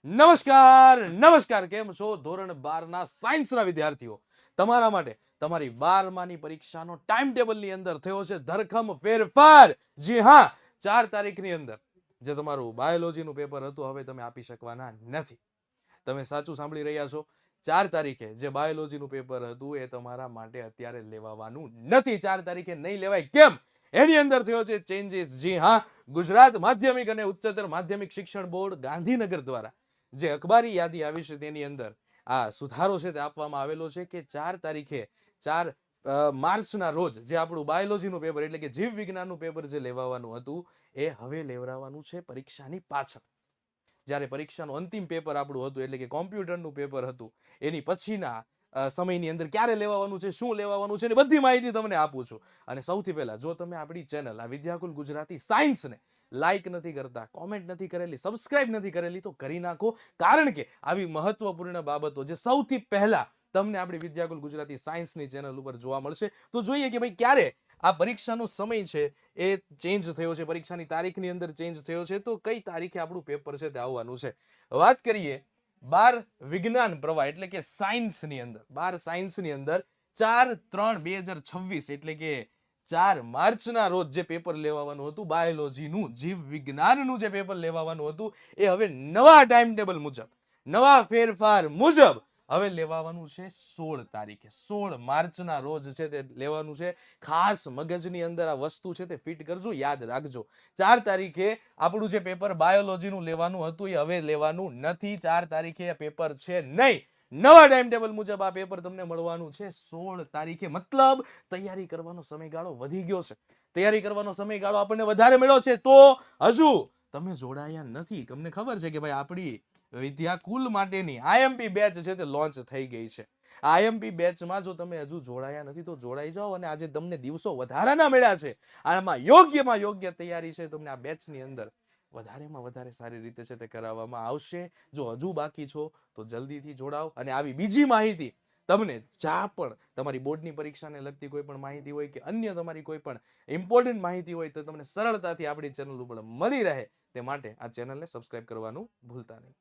નમસ્કાર નમસ્કાર, કેમ છો ધોરણ 12 ના સાયન્સના વિદ્યાર્થીઓ? તમારા માટે તમારી 12માની પરીક્ષાનો ટાઈમ ટેબલની અંદર થયો છે ધરખમ ફેરફાર. જી હા, 4 તારીખની અંદર જે તમારું બાયોલોજીનું પેપર હતું હવે તમે આપી શકવાના નથી. તમે સાચું સાંભળી રહ્યા છો. 4 તારીખે જે બાયોલોજીનું પેપર હતું એ તમારા માટે અત્યારે લેવાવાનું નથી. 4 તારીખે નહીં લેવાય. કેમ? એની અંદર થયો છે ચેન્જીસ. જી હા, ગુજરાત માધ્યમિક અને ઉચ્ચતર માધ્યમિક શિક્ષણ બોર્ડ ગાંધીનગર દ્વારા જે અખબારી યાદી આવી છે તેની અંદર આ સુધારો છે તે આપવામાં આવેલો છે કે 4 તારીખે 4 માર્ચના રોજ જે આપણું બાયોલોજીનું પેપર એટલે કે જીવ વિજ્ઞાનનું પેપર જે લેવાવાનું હતું એ હવે લેવડાવવાનું છે પરીક્ષાની પાછળ. જ્યારે પરીક્ષાનું અંતિમ પેપર આપણું હતું એટલે કે કોમ્પ્યુટરનું પેપર હતું એની પછીના સમયની અંદર ક્યારે લેવાનું છે, શું લેવાનું છે એની બધી માહિતી તમને આપું છું. અને સૌથી પહેલા જો તમે આપણી ચેનલ આ વિદ્યાકુલ ગુજરાતી સાયન્સને લાઈક નથી કરતા, કોમેન્ટ નથી કરેલી, સબસ્ક્રાઇબ નથી કરેલી તો કરી નાખો. કારણ કે આવી મહત્વપૂર્ણ બાબતો જે સૌથી પહેલા તમને આપણી વિદ્યાકુલ ગુજરાતી સાયન્સની ચેનલ ઉપર જોવા મળશે. તો જોઈએ કે ભાઈ ક્યારે આ પરીક્ષાનો સમય છે એ ચેન્જ થયો છે, પરીક્ષાની તારીખની અંદર ચેન્જ થયો છે, તો કઈ તારીખે આપણું પેપર છે તે આવવાનું છે. વાત કરીએ 12 વિજ્ઞાન પ્રવાહ એટલે કે સાયન્સની અંદર, 12 સાયન્સની અંદર 4/3/2026 એટલે કે 4 માર્ચના રોજ જે પેપર લેવાનું હતું બાયોલોજીનું, જીવ વિજ્ઞાનનું જે પેપર લેવાનું હતું એ હવે નવા ટાઈમ ટેબલ મુજબ, નવા ફેરફાર મુજબ હવે લેવાનું છે 16 તારીખે. 16 માર્ચના રોજ છે તે લેવાનું છે. ખાસ મગજની અંદર આ વસ્તુ છે તે ફિટ કરજો, યાદ રાખજો. 4 તારીખે આપણું જે પેપર બાયોલોજીનું લેવાનું હતું એ હવે લેવાનું નથી. 4 તારીખે પેપર છે નહીં. નવા ટાઈમ ટેબલ મુજબ આ પેપર તમને મળવાનું છે 16 તારીખે. મતલબ તૈયારી કરવાનો સમયગાળો વધી ગયો છે. તૈયારી કરવાનો સમયગાળો આપણને વધારે મળ્યો છે. તો હજુ તમે જોડાયા નથી. તમને ખબર છે કે ભાઈ આપણી વિદ્યાકુલ માટેની આઈએમપી બેચ છે તે લોન્ચ થઈ ગઈ છે. આઈએમપી બેચમાં જો તમે હજુ જોડાયા નથી તો જોડાઈ જાઓ. અને આજે તમને દિવસો વધારાના મળ્યા છે. આમાં યોગ્યમાં યોગ્ય તૈયારી છે તમને આ બેચની અંદર વધારેમાં વધારે સારી રીતે છે તે કરાવવામાં આવશે. જો હજુ બાકી છો તો જલ્દીથી જોડાઓ. અને આવી બીજી માહિતી તમને જ્યાં પણ તમારી બોર્ડની પરીક્ષાને લગતી કોઈ પણ માહિતી હોય કે અન્ય તમારી કોઈ પણ ઇમ્પોર્ટન્ટ માહિતી હોય તો તમને સરળતાથી આપણી ચેનલ ઉપર મળી રહે તે માટે આ ચેનલને સબસ્ક્રાઇબ કરવાનું ભૂલતા નહીં.